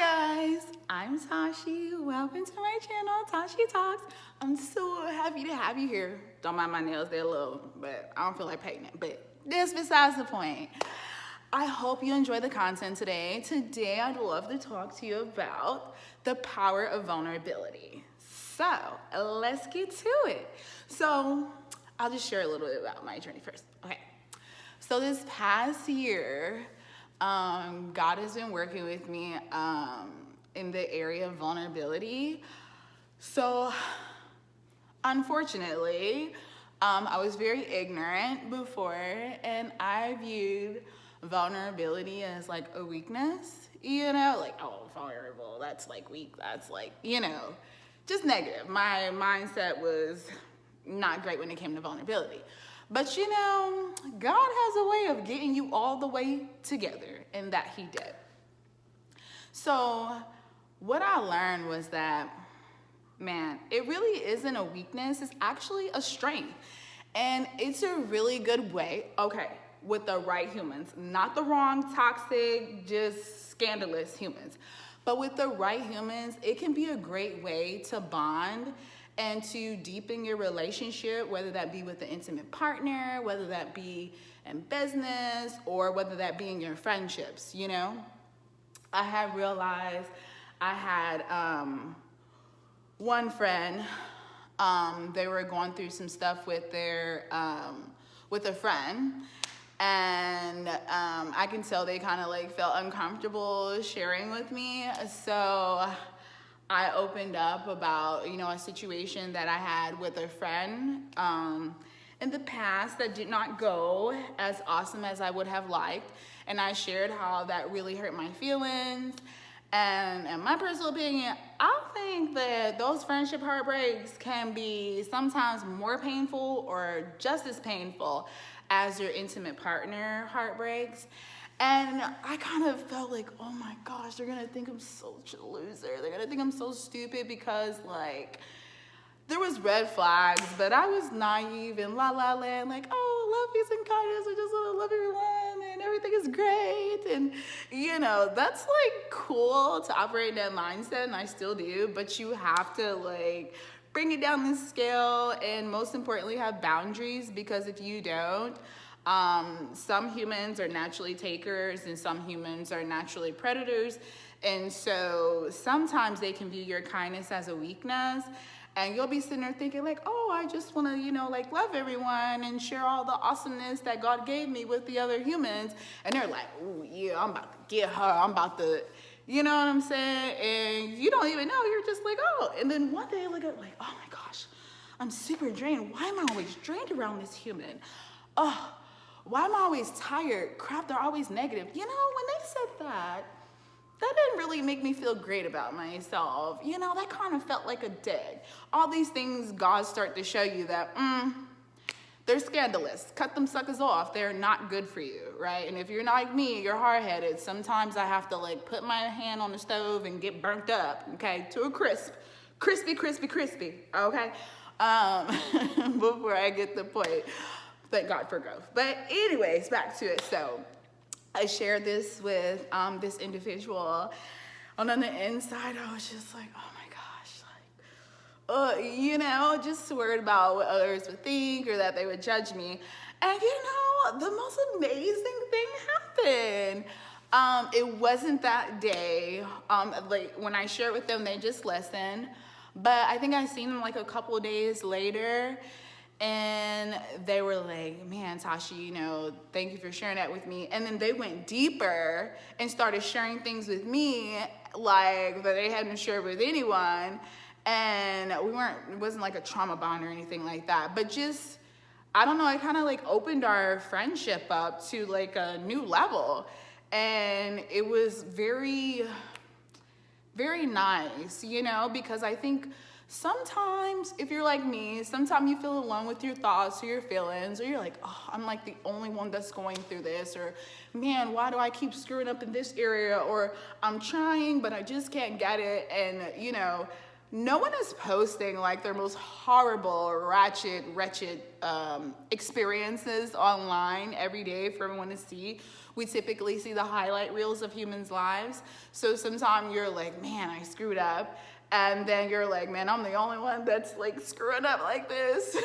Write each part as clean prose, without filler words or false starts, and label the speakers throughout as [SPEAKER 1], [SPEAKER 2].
[SPEAKER 1] guys, I'm Tashi. Welcome to my channel, Tashi Talks. I'm so happy to have you here. Don't mind my nails, they're low, but I don't feel like painting it. But this besides the point. I hope you enjoy the content today. Today, I'd love to talk to you about the power of vulnerability. So let's get to it. So I'll just share a little bit about my journey first. Okay. So this past year, God has been working with me in the area of vulnerability. So unfortunately, I was very ignorant before, and I viewed vulnerability as like a weakness, you know, like, oh, vulnerable, that's like weak, that's like, you know, just negative. My mindset was not great when it came to vulnerability. But you know, God has a way of getting you all the way together, and that He did. So what I learned was that, man, it really isn't a weakness, it's actually a strength. And it's a really good way, okay, with the right humans, not the wrong, toxic, just scandalous humans. But with the right humans, it can be a great way to bond and to deepen your relationship, whether that be with an intimate partner, whether that be in business, or whether that be in your friendships, you know? I have realized I had one friend, they were going through some stuff with their, with a friend, and I can tell they kind of like felt uncomfortable sharing with me. So I opened up about, you know, a situation that I had with a friend in the past that did not go as awesome as I would have liked. And I shared how that really hurt my feelings. And in my personal opinion, I think that those friendship heartbreaks can be sometimes more painful or just as painful as your intimate partner heartbreaks. And I kind of felt like, oh my gosh, they're gonna think I'm such a loser. They're gonna think I'm so stupid because like, there was red flags, but I was naive and la la land, like, oh, love, peace, and kindness, I just wanna love everyone and everything is great. And you know, that's like cool to operate in that mindset, and I still do, but you have to like, bring it down the scale, and most importantly, have boundaries, because if you don't, some humans are naturally takers and some humans are naturally predators. And so sometimes they can view your kindness as a weakness, and you'll be sitting there thinking like, oh, I just want to, you know, like love everyone and share all the awesomeness that God gave me with the other humans. And they're like, oh yeah, I'm about to get her. I'm about to, you know what I'm saying? And you don't even know, you're just like, oh. And then one day I look at like, oh my gosh, I'm super drained. Why am I always drained around this human? Oh, why am I always tired? Crap, they're always negative. You know, when they said that didn't really make me feel great about myself. You know, that kind of felt like a dig. All these things God start to show you that, they're scandalous. Cut them suckers off. They're not good for you, right? And if you're not like me, you're hard-headed. Sometimes I have to like put my hand on the stove and get burnt up, okay, to a crisp. Crispy, crispy, crispy, okay? Before I get the point. Thank God for growth. But anyways, back to it. So I shared this with this individual, and on the inside, I was just like, oh my gosh, like, you know, just worried about what others would think or that they would judge me. And you know, the most amazing thing happened. It wasn't that day. Like when I shared with them, they just listened. But I think I seen them like a couple of days later, and they were like, man, Tashi, you know, thank you for sharing that with me. And then they went deeper and started sharing things with me like that they hadn't shared with anyone. And it wasn't like a trauma bond or anything like that, but just, I don't know, I kind of like opened our friendship up to like a new level. And it was very, very nice, you know, because I think sometimes, if you're like me, sometimes you feel alone with your thoughts or your feelings, or you're like, oh, I'm like the only one that's going through this, or man, why do I keep screwing up in this area, or I'm trying, but I just can't get it. And you know, no one is posting like their most horrible, wretched experiences online every day for everyone to see. We typically see the highlight reels of humans' lives. So sometimes you're like, man, I screwed up. And then you're like, man, I'm the only one that's like screwing up like this.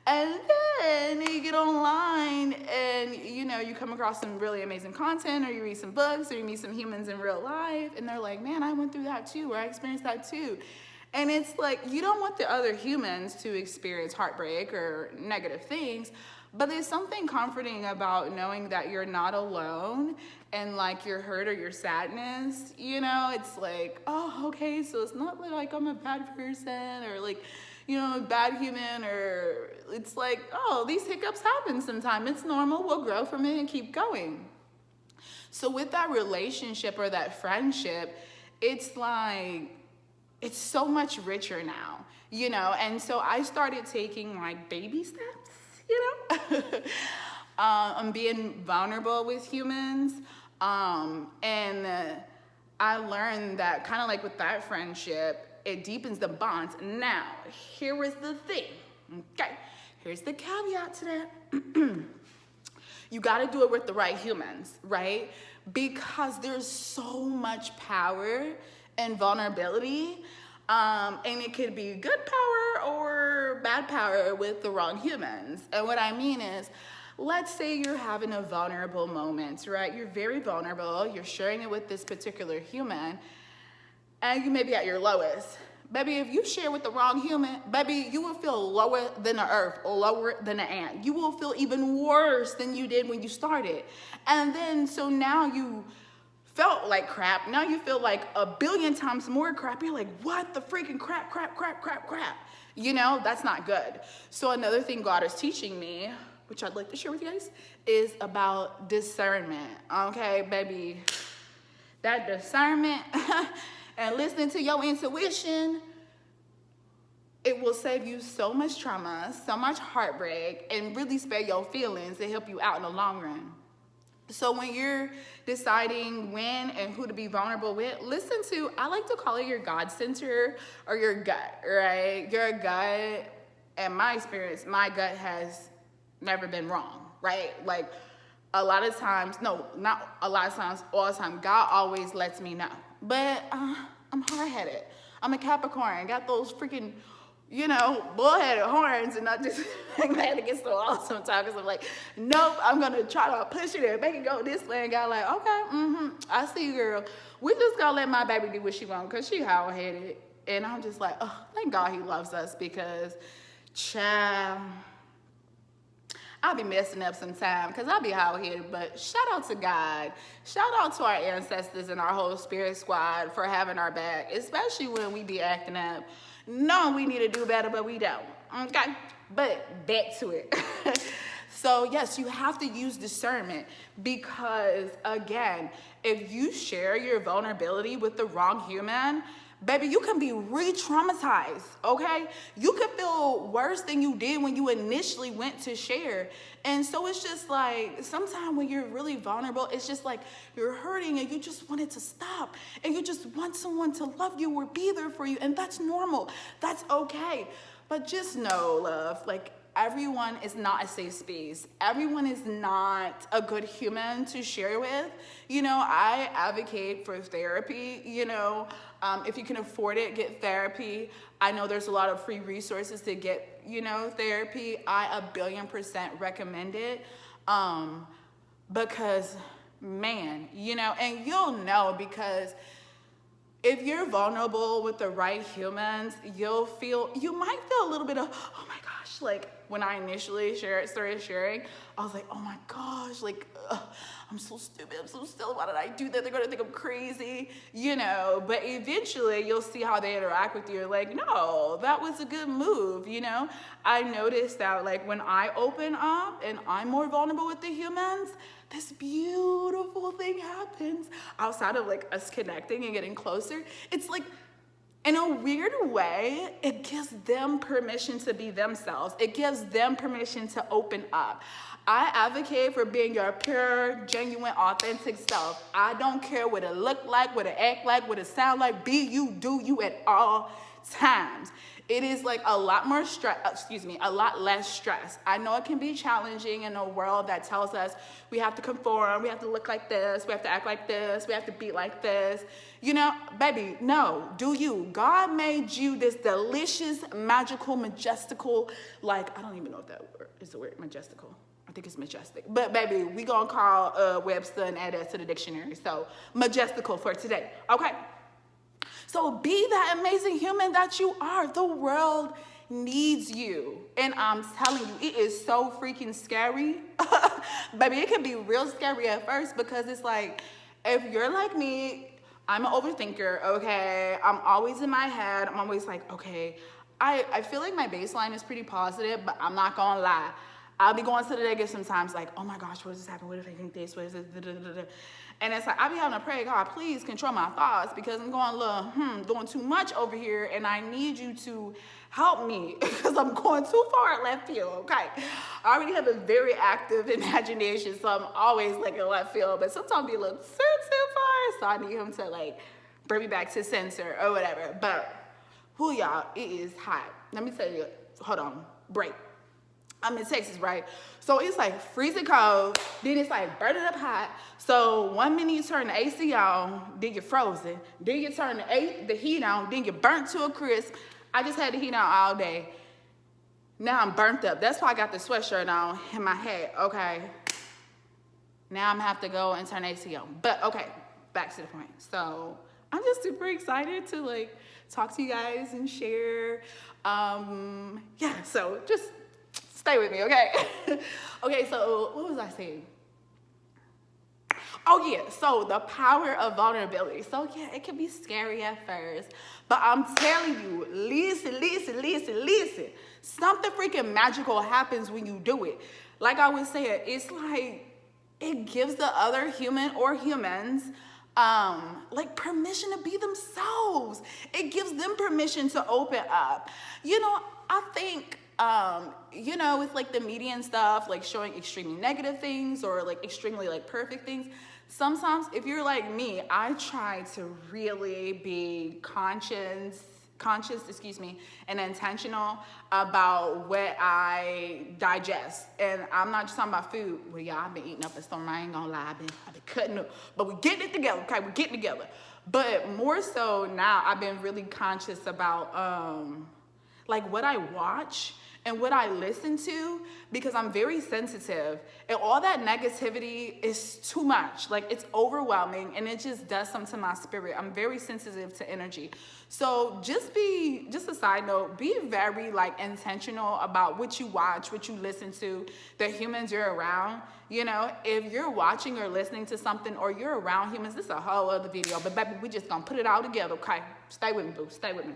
[SPEAKER 1] And then you get online and, you know, you come across some really amazing content, or you read some books, or you meet some humans in real life, and they're like, man, I went through that too, or I experienced that too. And it's like, you don't want the other humans to experience heartbreak or negative things, but there's something comforting about knowing that you're not alone and like your hurt or your sadness, you know. It's like, oh, okay, so it's not like I'm a bad person or like, you know, a bad human, or it's like, oh, these hiccups happen sometimes. It's normal. We'll grow from it and keep going. So with that relationship or that friendship, it's like, it's so much richer now, you know? And so I started taking like baby steps, you know? I'm being vulnerable with humans. And I learned that kind of like with that friendship, it deepens the bonds. Now, here is the thing, okay? Here's the caveat to that. You gotta do it with the right humans, right? Because there's so much power and vulnerability, and it could be good power or bad power with the wrong humans. And what I mean is, let's say you're having a vulnerable moment, right? You're very vulnerable, you're sharing it with this particular human, and you may be at your lowest. Baby, if you share with the wrong human, baby, you will feel lower than the earth, lower than an ant. You will feel even worse than you did when you started. And then, so now you felt like crap. Now you feel like a billion times more crap. You're like, what the freaking crap. You know, that's not good. So another thing God is teaching me, which I'd like to share with you guys, is about discernment. Okay, baby, that discernment and listening to your intuition, it will save you so much trauma, so much heartbreak, and really spare your feelings to help you out in the long run. So when you're deciding when and who to be vulnerable with, listen to, I like to call it your God center or your gut, right? Your gut, in my experience, my gut has never been wrong, right? Like a lot of times, no, not a lot of times, all the time, God always lets me know. But I'm hard-headed. I'm a Capricorn, got those freaking, you know, bullheaded horns, and I just mad against the wall sometimes because I'm like, nope, I'm gonna try to push it and make it go this way. And God like, okay, I see you, girl. We just gonna let my baby do what she wants because she hard-headed. And I'm just like, oh, thank God he loves us, because, child, I'll be messing up sometime because I'll be out here. But shout out to God. Shout out to our ancestors and our whole spirit squad for having our back, especially when we be acting up. No, we need to do better, but we don't. Okay? But back to it. So yes, you have to use discernment, because again, if you share your vulnerability with the wrong human, baby, you can be re-traumatized, okay? You could feel worse than you did when you initially went to share. And so it's just like, sometimes when you're really vulnerable, it's just like you're hurting and you just want it to stop. And you just want someone to love you or be there for you. And that's normal. That's okay. But just know, love, like, everyone is not a safe space. Everyone is not a good human to share with. You know, I advocate for therapy, you know. If you can afford it, get therapy. I know there's a lot of free resources to get, you know, therapy. I 1,000,000,000% recommend it. Because, man, you know, and you'll know, because if you're vulnerable with the right humans, you might feel a little bit of, oh my gosh, like when I initially started sharing, I was like, oh my gosh, like, I'm so stupid, I'm so silly, why did I do that? They're gonna think I'm crazy, you know, but eventually you'll see how they interact with you. Like, no, that was a good move, you know? I noticed that, like, when I open up and I'm more vulnerable with the humans, this beautiful thing happens outside of like us connecting and getting closer. It's like, in a weird way, it gives them permission to be themselves. It gives them permission to open up. I advocate for being your pure, genuine, authentic self. I don't care what it look like, what it act like, what it sound like. Be you, do you at all times. It is like a lot more stress, a lot less stress. I know it can be challenging in a world that tells us we have to conform, we have to look like this, we have to act like this, we have to be like this. You know, baby, no, do you. God made you this delicious, magical, majestical, like, I don't even know if that word is the word, majestical. I think it's majestic. But baby, we gonna call Webster and add that to the dictionary. So majestical for today, okay? So be that amazing human that you are. The world needs you. And I'm telling you, it is so freaking scary. Baby, it can be real scary at first because it's like, if you're like me, I'm an overthinker, okay? I'm always in my head. I'm always like, okay, I feel like my baseline is pretty positive, but I'm not gonna lie. I'll be going to the negative sometimes like, oh my gosh, what does this happen? What if I think this? What is this? And it's like, I be having to pray, God, please control my thoughts because I'm going a little, doing too much over here and I need you to help me because I'm going too far left field, okay? I already have a very active imagination, so I'm always like in left field, but sometimes we look too far, so I need him to like bring me back to center or whatever. But, y'all, it is hot. Let me tell you, hold on, break. I'm in Texas, right? So it's like freezing cold, then it's like burning up hot. So 1 minute you turn the AC on, then you're frozen. Then you turn the heat on, then you're burnt to a crisp. I just had the heat on all day. Now I'm burnt up. That's why I got the sweatshirt on in my head, okay? Now I'm gonna have to go and turn the AC on. But okay, back to the point. So I'm just super excited to like talk to you guys and share. Yeah, so just stay with me, okay? Okay, so what was I saying? Oh yeah, so the power of vulnerability. So yeah, it can be scary at first, but I'm telling you, listen. Something freaking magical happens when you do it. Like I was saying, it's like, it gives the other human or humans like permission to be themselves. It gives them permission to open up. You know, I think, you know, with like the media and stuff, like showing extremely negative things or like extremely like perfect things. Sometimes if you're like me, I try to really be conscious, and intentional about what I digest. And I'm not just talking about food. Well, yeah, I've been eating up a storm. I ain't gonna lie, I've been cutting up. But we're getting it together, okay? We're getting together. But more so now, I've been really conscious about like what I watch and what I listen to, because I'm very sensitive and all that negativity is too much. Like, it's overwhelming and it just does something to my spirit. I'm very sensitive to energy. So just a side note, be very like intentional about what you watch, what you listen to, the humans you're around. You know, if you're watching or listening to something or you're around humans, this is a whole other video, but baby, we just gonna put it all together, okay? Stay with me, boo, stay with me.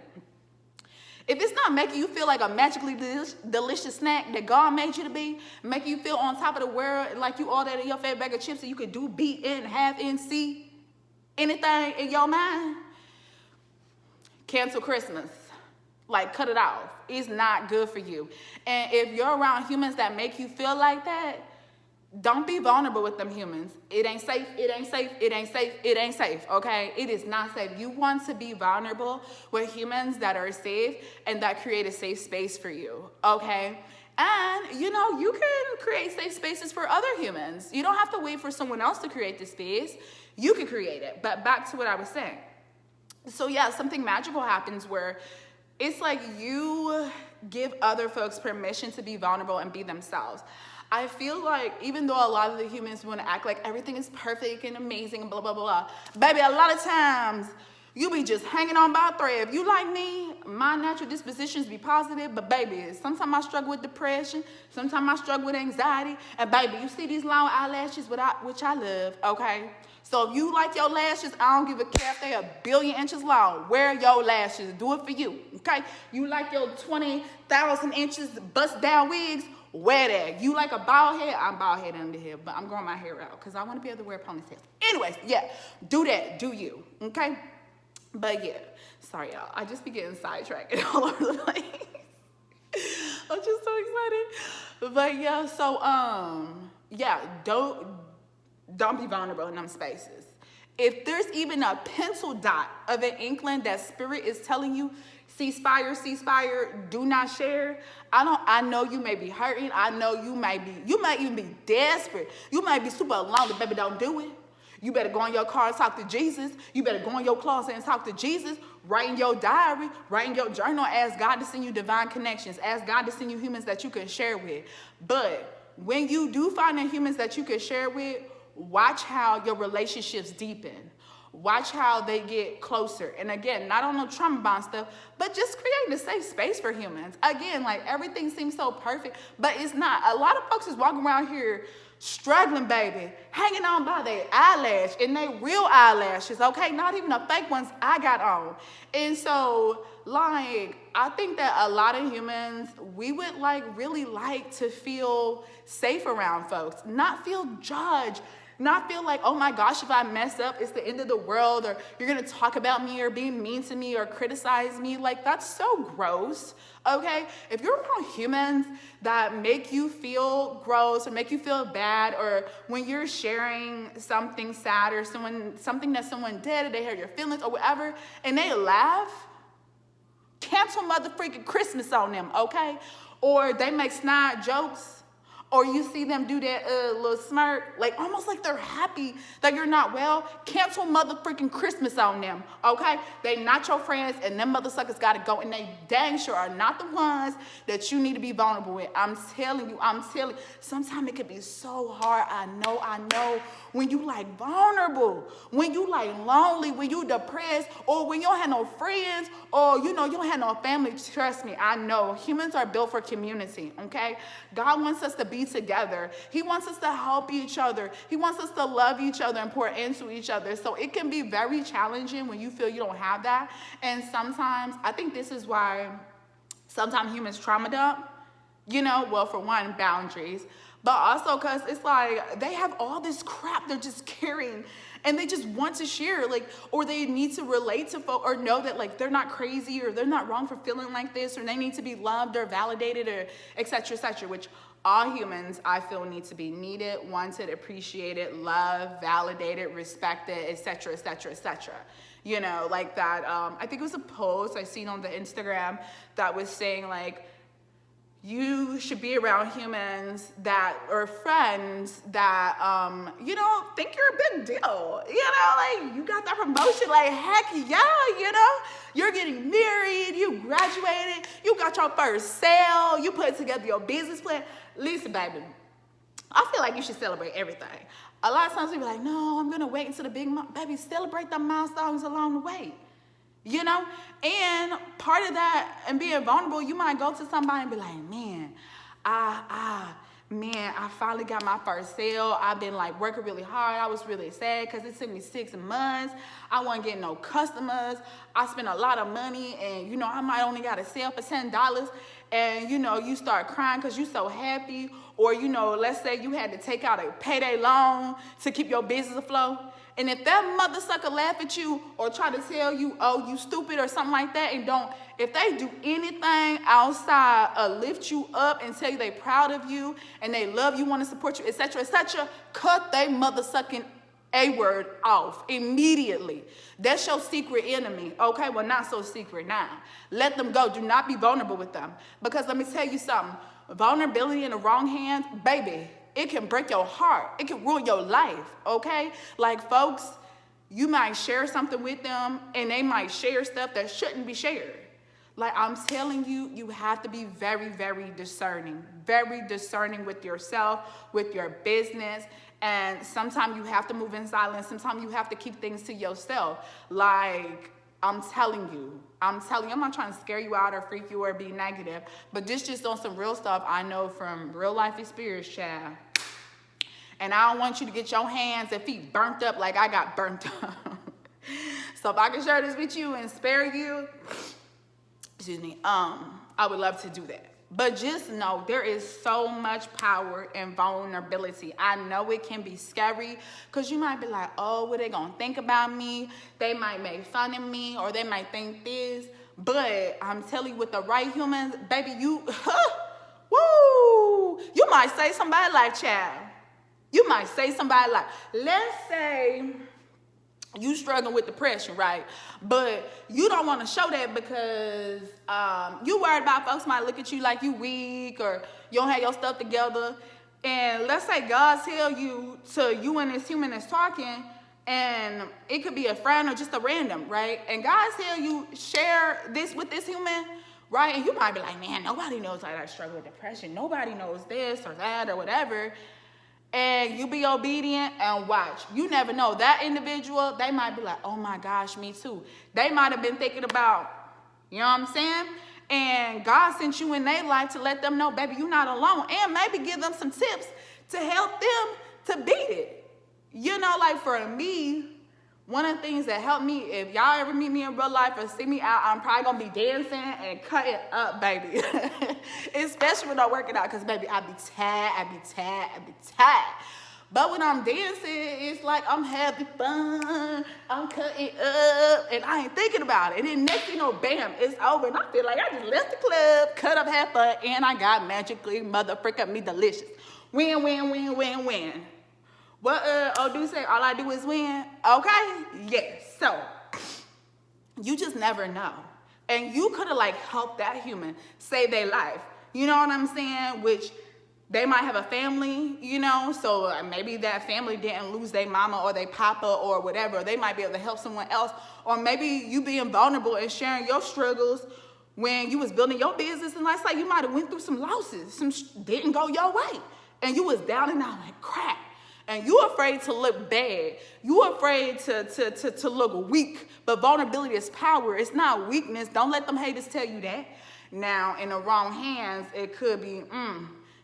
[SPEAKER 1] If it's not making you feel like a magically delicious snack that God made you to be, making you feel on top of the world, like you all that in your favorite bag of chips and you could do, be in, have in, see anything in your mind, cancel Christmas. Like, cut it off. It's not good for you. And if you're around humans that make you feel like that, don't be vulnerable with them humans. It ain't safe, it ain't safe, it ain't safe, it ain't safe, okay? It is not safe. You want to be vulnerable with humans that are safe and that create a safe space for you, okay? And, you know, you can create safe spaces for other humans. You don't have to wait for someone else to create the space. You can create it. But back to what I was saying. So yeah, something magical happens where it's like you give other folks permission to be vulnerable and be themselves. I feel like even though a lot of the humans want to act like everything is perfect and amazing and blah, blah, blah, baby, a lot of times you be just hanging on by a thread. If you like me, my natural dispositions be positive, but baby, sometimes I struggle with depression, sometimes I struggle with anxiety, and baby, you see these long eyelashes, which I love, okay? So if you like your lashes, I don't give a care if they're 1 billion inches long. Wear your lashes. Do it for you, okay? You like your 20,000 inches bust down wigs? Wear that. You like a bald head? I'm bald head under here, but I'm growing my hair out because I want to be able to wear ponytails. Anyways, yeah, do that. Do you, okay? But yeah, sorry, y'all. I just be getting sidetracked and all over the place. I'm just so excited. But yeah, so, yeah, don't be vulnerable in them spaces. If there's even a pencil dot of an inkling that spirit is telling you, ceasefire, do not share. I know you may be hurting. I know you might even be desperate. You might be super alone, but baby, don't do it. You better go in your car and talk to Jesus. You better go in your closet and talk to Jesus. Write in your diary, write in your journal, ask God to send you divine connections. Ask God to send you humans that you can share with. But when you do find the humans that you can share with, watch how your relationships deepen. Watch how they get closer. And again, not on no trauma bond stuff, but just creating a safe space for humans. Again, like everything seems so perfect, but it's not. A lot of folks is walking around here struggling, baby, hanging on by their eyelash and they real eyelashes, okay? Not even the fake ones I got on. And so, like, I think that a lot of humans, we would really like to feel safe around folks, not feel judged, not feel like, oh my gosh, if I mess up, it's the end of the world, or you're gonna talk about me or be mean to me or criticize me. Like, that's so gross, okay? If you're around humans that make you feel gross or make you feel bad, or when you're sharing something sad or something that someone did, or they hurt your feelings or whatever, and they laugh, cancel motherfucking Christmas on them, okay? Or they make snide jokes, or you see them do that little smirk, like almost like they're happy that you're not well, cancel motherfucking Christmas on them, okay? They not your friends, and them mother suckers gotta go, and they dang sure are not the ones that you need to be vulnerable with. I'm telling you, sometimes it can be so hard, I know, when you like vulnerable, when you like lonely, when you depressed, or when you don't have no friends, or you don't have no family. Trust me, I know. Humans are built for community, okay? God wants us to be together. He wants us to help each other. He wants us to love each other and pour into each other. So it can be very challenging when you feel you don't have that. And sometimes, I think this is why sometimes humans trauma dump, well, for one, boundaries, but also because it's like they have all this crap they're just carrying, and they just want to share, or they need to relate to folk, or know that they're not crazy, or they're not wrong for feeling like this, or they need to be loved or validated, or et cetera, which all humans, I feel, need to be needed, wanted, appreciated, loved, validated, respected, et cetera, like that. I think it was a post I seen on the Instagram that was saying you should be around humans that, or friends that, think you're a big deal. You got that promotion, heck yeah, you're getting married, you graduated, you got your first sale, you put together your business plan. Listen, baby, I feel like you should celebrate everything. A lot of times people are like, no, I'm gonna wait until the big, baby, celebrate the milestones along the way. And part of that and being vulnerable, you might go to somebody and be like, man, I finally got my first sale. I've been working really hard. I was really sad because it took me 6 months. I wasn't getting no customers. I spent a lot of money, and I might only got a sale for $10, and you start crying because you're so happy, or let's say you had to take out a payday loan to keep your business afloat. And if that mother sucker laugh at you or try to tell you, oh, you stupid or something like that, and if they do anything outside lift you up and tell you they proud of you and they love you, want to support you, et cetera, cut they mother sucking A-word off immediately. That's your secret enemy, okay? Well, not so secret now. Let them go. Do not be vulnerable with them. Because let me tell you something. Vulnerability in the wrong hands, baby, it can break your heart. It can ruin your life, okay? Folks, you might share something with them, and they might share stuff that shouldn't be shared. I'm telling you, you have to be very, very discerning with yourself, with your business, and sometimes you have to move in silence. Sometimes you have to keep things to yourself. I'm telling you, I'm not trying to scare you out or freak you or be negative, but this just on some real stuff I know from real life experience, child. And I don't want you to get your hands and feet burnt up like I got burnt up. So if I can share this with you and spare you, I would love to do that. But just know there is so much power in vulnerability. I know it can be scary because you might be like, oh, what are they going to think about me? They might make fun of me, or they might think this. But I'm telling you, with the right humans, baby, you might say somebody child. You might say somebody let's say you struggling with depression, right? But you don't want to show that because you worried about folks might look at you like you weak or you don't have your stuff together. And let's say God tell you to you and this human that's talking, and it could be a friend or just a random, right? And God tell you share this with this human, right? And you might be like, man, nobody knows I struggle with depression. Nobody knows this or that or whatever. And you be obedient and watch. You never know. That individual, they might be like, oh my gosh, me too. They might have been thinking about, you know what I'm saying? And God sent you in their life to let them know, baby, you're not alone. And maybe give them some tips to help them to beat it. You know, like for me, one of the things that helped me, if y'all ever meet me in real life or see me out, I'm probably gonna be dancing and cutting up, baby. Especially when I'm working out, because baby, I be tired. But when I'm dancing, it's like I'm having fun, I'm cutting up, and I ain't thinking about it. And then next thing you know, bam, it's over, and I feel like I just left the club, cut up, had fun, and I got magically motherfucking me delicious. Win, win, win, win, win. What Odu say, all I do is win? Okay, yes. So, you just never know. And you could have like helped that human save their life. You know what I'm saying? Which they might have a family, you know, so maybe that family didn't lose their mama or their papa or whatever. They might be able to help someone else. Or maybe you being vulnerable and sharing your struggles when you was building your business. And let's say you might have went through some losses, some didn't go your way. And you was down and out like crap. And you afraid to look bad. You afraid to look weak. But vulnerability is power. It's not weakness. Don't let them haters tell you that. Now, in the wrong hands, it could be,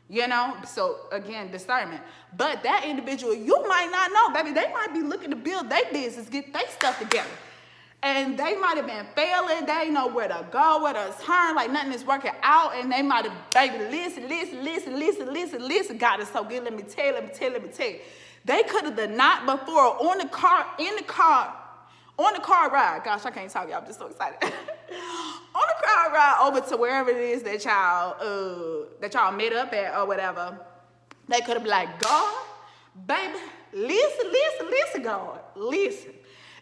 [SPEAKER 1] you know? So, again, discernment. But that individual, you might not know, baby. They might be looking to build their business, get their stuff together. And they might have been failing. They didn't know where to go, where to turn. Like, nothing is working out. And they might have, baby, listen. God is so good. Let me tell you. They could have the night before on the car ride. Gosh, I can't talk, y'all. I'm just so excited. On the car ride over to wherever it is that y'all met up at or whatever. They could have been like, God, baby, listen, God, listen.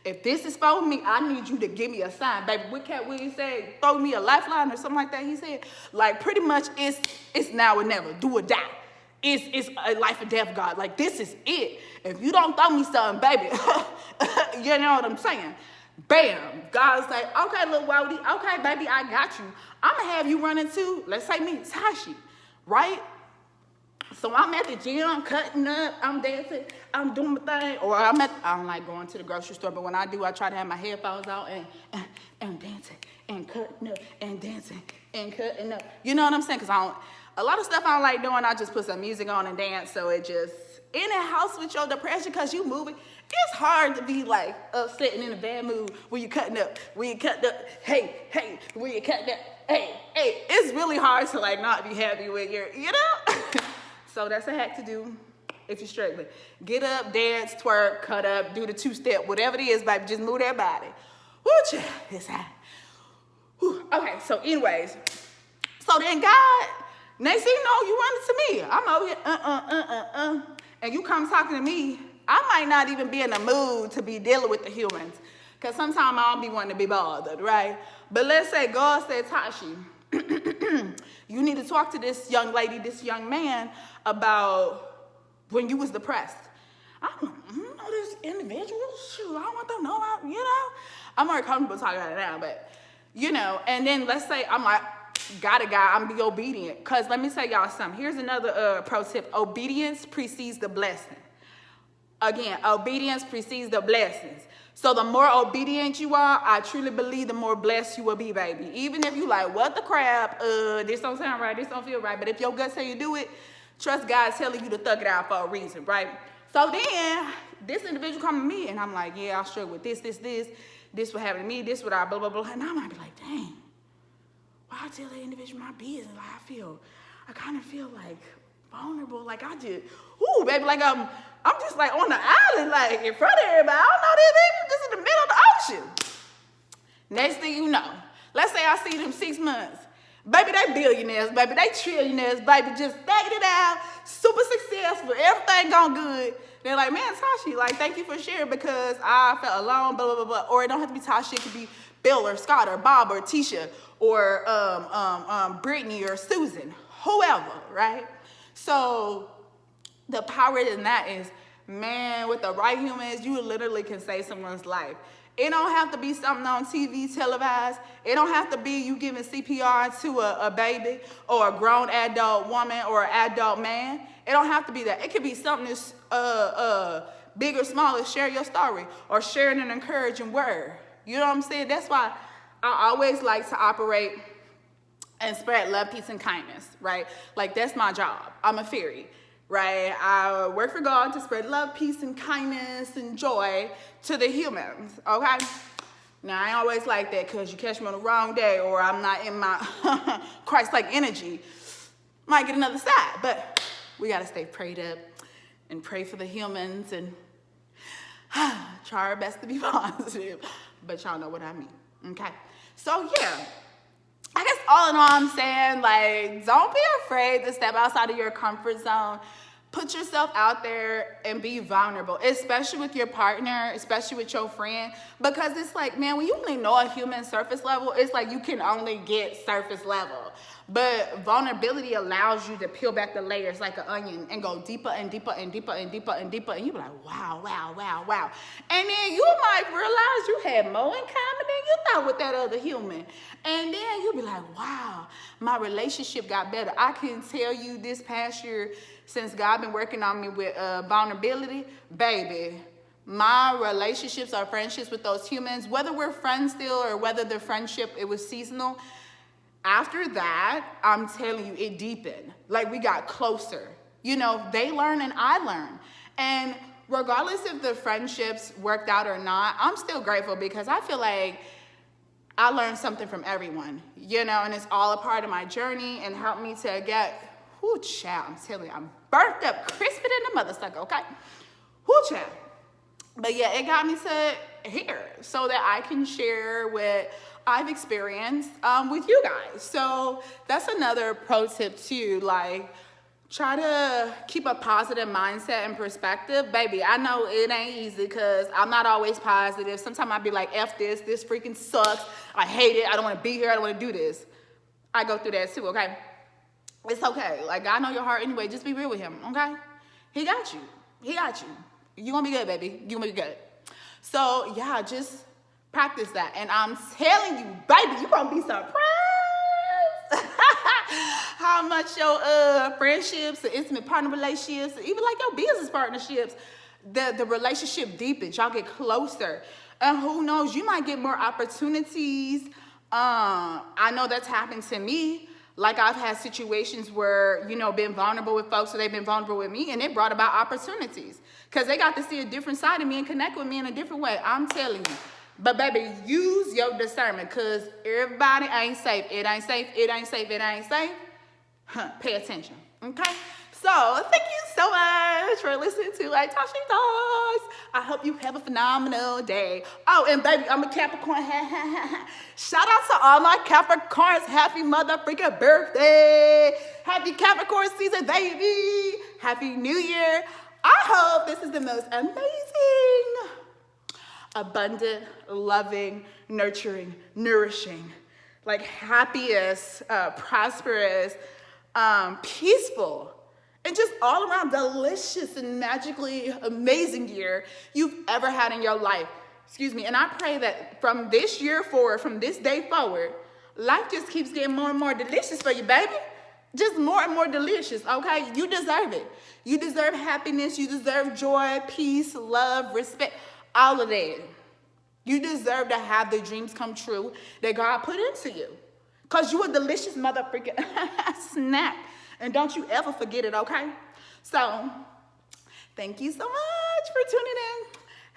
[SPEAKER 1] If this is for me, I need you to give me a sign. Baby, what Cat Willie said, throw me a lifeline or something like that, he said. Like, pretty much, it's now or never, do or die. It's a life or death, God. Like, this is it. If you don't throw me something, baby, you know what I'm saying? Bam. God's like, okay, little Wody, okay, baby, I got you. I'm going to have you run into, let's say me, Tashi, right? So I'm at the gym, I'm cutting up, I'm dancing, I'm doing my thing. Or I don't like going to the grocery store, but when I do, I try to have my headphones out and dancing and cutting up and dancing and cutting up. You know what I'm saying? Because a lot of stuff I don't like doing, I just put some music on and dance. So it just, in the house with your depression, because you moving, it's hard to be like upset and in a bad mood when you cutting up, hey, when you cutting up, hey. It's really hard to like not be happy when you're, you know? So that's a hack to do if you're struggling. Get up, dance, twerk, cut up, do the two-step, whatever it is, baby, just move that body. Woo, child, it's hot. Whew. Okay, so anyways, so then God, next thing you know, you run into me. I'm over here, and you come talking to me, I might not even be in the mood to be dealing with the humans, because sometimes I don't be wanting to be bothered, right? But let's say God said, Tashi, you need to talk to this young lady, this young man about when you was depressed. I don't know this individual. Shoot, I want them to know, you know? I'm more comfortable talking about it now, but, you know, and then let's say I'm like, got a guy, I'm be obedient. Because let me tell y'all something. Here's another pro tip. Obedience precedes the blessing. Again, obedience precedes the blessings. So the more obedient you are, I truly believe the more blessed you will be, baby. Even if you like, what the crap, this don't sound right, this don't feel right. But if your gut say you do it, trust God's telling you to thug it out for a reason, right? So then, this individual come to me, and I'm like, yeah, I struggle with this what happened to me, this what I blah, blah, blah. And I might be like, dang, why I tell that individual my business? Like, I kind of feel like vulnerable. Like, I just, ooh, baby, like I'm just like on the island, like in front of everybody. I don't know this, baby, just in the middle of the ocean. Next thing you know, let's say I see them 6 months. Baby, they billionaires, baby, they trillionaires, baby, just stacking it out, super successful, everything going good. They're like, man, Tashi, like, thank you for sharing because I felt alone, blah, blah, blah, blah. Or it don't have to be Tashi. It could be Bill or Scott or Bob or Tisha or Brittany or Susan, whoever, right? So the power in that is, man, with the right humans, you literally can save someone's life. It don't have to be something on TV televised. It don't have to be you giving CPR to a baby or a grown adult woman or an adult man. It don't have to be that. It could be something that's big or small as share your story or sharing an encouraging word. You know what I'm saying? That's why I always like to operate and spread love, peace, and kindness, right? Like, that's my job. I'm a fairy, right? I work for God to spread love, peace, and kindness and joy to the humans, okay? Now, I ain't always like that because you catch me on the wrong day or I'm not in my Christ-like energy. Might get another side, but we got to stay prayed up and pray for the humans and try our best to be positive. But y'all know what I mean, okay? So, yeah. I guess all in all, I'm saying, like, don't be afraid to step outside of your comfort zone. Put yourself out there and be vulnerable, especially with your partner, especially with your friend, because it's like, man, when you only know a human surface level, it's like you can only get surface level. But vulnerability allows you to peel back the layers like an onion and go deeper and deeper and deeper and deeper and deeper. And you be like, wow, wow, wow, wow. And then you might realize you had more in common than you thought with that other human. And then you'll be like, wow, my relationship got better. I can tell you this past year, since God been working on me with vulnerability, baby, my relationships or friendships with those humans, whether we're friends still or whether the friendship, it was seasonal, after that, I'm telling you, it deepened. Like, we got closer. You know, they learn and I learn. And regardless if the friendships worked out or not, I'm still grateful because I feel like I learned something from everyone, you know, and it's all a part of my journey and helped me to get, whoo, child, I'm telling you, I'm burnt up, crispy than the mother sucker, okay? Whoo, child. But yeah, it got me to here so that I can share what I've experienced with you guys. So that's another pro tip too, like, try to keep a positive mindset and perspective. Baby, I know it ain't easy because I'm not always positive. Sometimes I'd be like, F this freaking sucks. I hate it. I don't want to be here. I don't want to do this. I go through that too, okay? It's okay. Like, I know your heart anyway. Just be real with him, okay? He got you. He got you. You gonna be good, baby. You gonna be good. So, yeah, just practice that. And I'm telling you, baby, you gonna be surprised how much your friendships, the intimate partner relationships, even like your business partnerships, the relationship deepens. Y'all get closer. And who knows, you might get more opportunities. I know that's happened to me. Like, I've had situations where, you know, been vulnerable with folks, so they've been vulnerable with me, and it brought about opportunities because they got to see a different side of me and connect with me in a different way. I'm telling you. But, baby, use your discernment because everybody ain't safe. It ain't safe. It ain't safe. It ain't safe. Pay attention, okay? So, thank you so much for listening to Like Tashi Talks. I hope you have a phenomenal day. Oh, and baby, I'm a Capricorn. Shout out to all my Capricorns. Happy motherfucking birthday. Happy Capricorn season, baby. Happy New Year. I hope this is the most amazing, abundant, loving, nurturing, nourishing, like happiest, prosperous, peaceful, and just all around delicious and magically amazing year you've ever had in your life. Excuse me. And I pray that from this year forward, from this day forward, life just keeps getting more and more delicious for you, baby. Just more and more delicious, okay? You deserve it. You deserve happiness. You deserve joy, peace, love, respect, all of that. You deserve to have the dreams come true that God put into you. Because you a delicious motherfucking snack. And don't you ever forget it, okay? So, thank you so much for tuning in.